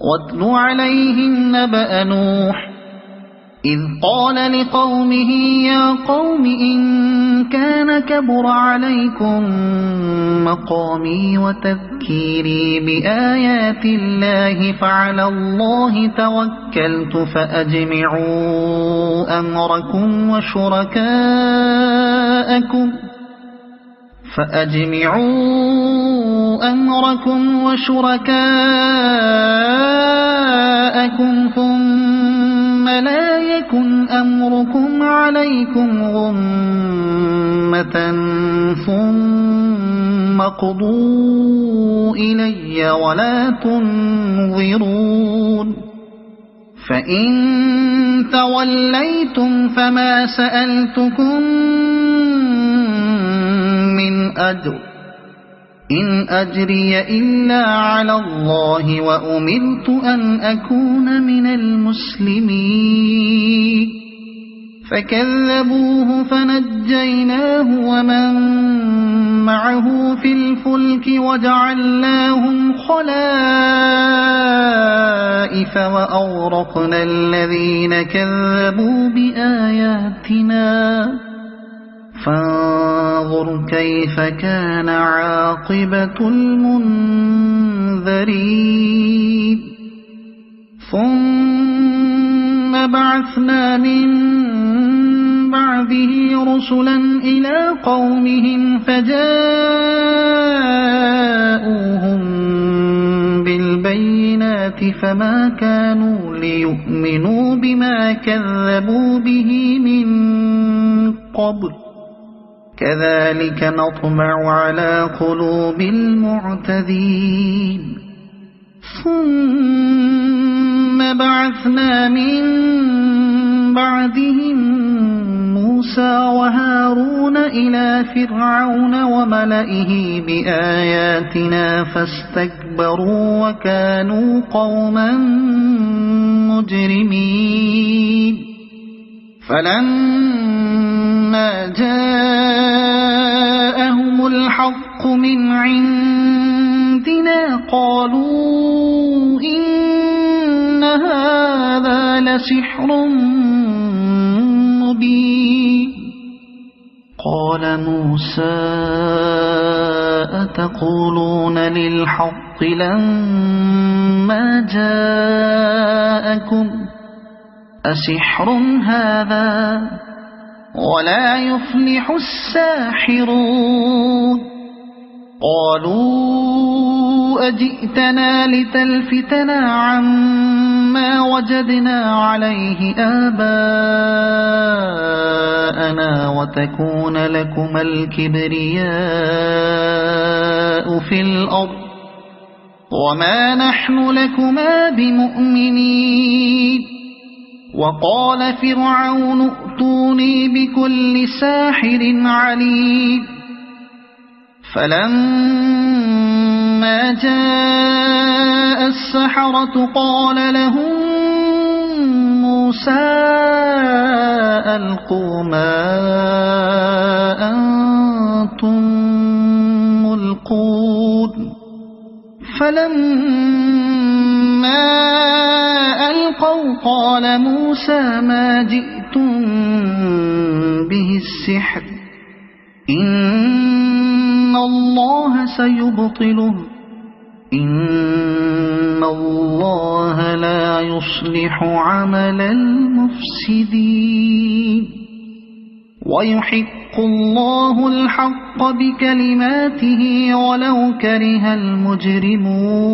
واتل عليهم نبأ نوح إذ قال لقومه يا قوم إن كان كبر عليكم مقامي وتذكيري بآيات الله فعلى الله توكلت فأجمعوا أمركم وشركاءكم ثم لا يكن أمركم عليكم غمة ثم اقضوا إلي ولا تنظرون فإن توليتم فما سألتكم من أجر إن أجري إلا على الله وأمرت أن أكون من المسلمين فكذبوه فنجيناه ومن معه في الفلك وجعلناهم خلائف وأغرقنا الذين كذبوا بآياتنا فانظر كيف كان عاقبة المنذرين ثم بعثنا من بعده رسلا إلى قومهم فجاءوهم بالبينات فما كانوا ليؤمنوا بما كذبوا به من قبل كذلك نطبع على قلوب المعتدين ثم بعثنا من بعدهم موسى وهارون إلى فرعون وملئه بآياتنا فاستكبروا وكانوا قوما مجرمين فلما جاءهم الحق من عندنا قالوا إن هذا لسحر مبين قال موسى أتقولون للحق لما جاءكم أسحر هذا ولا يفلح الساحرون قالوا أجئتنا لتلفتنا عما وجدنا عليه آباءنا وتكون لكما الكبرياء في الأرض وما نحن لكما بمؤمنين وقال فرعون ائتوني بكل ساحر عليم فلما جاء السحرة قال لهم موسى ألقوا ما أنتم ملقون فلما ألقوا قال موسى ما جئتم به السحر إن الله سيبطله إن الله لا يصلح عمل المفسدين ويحق الله الحق بكلماته ولو كره المجرمون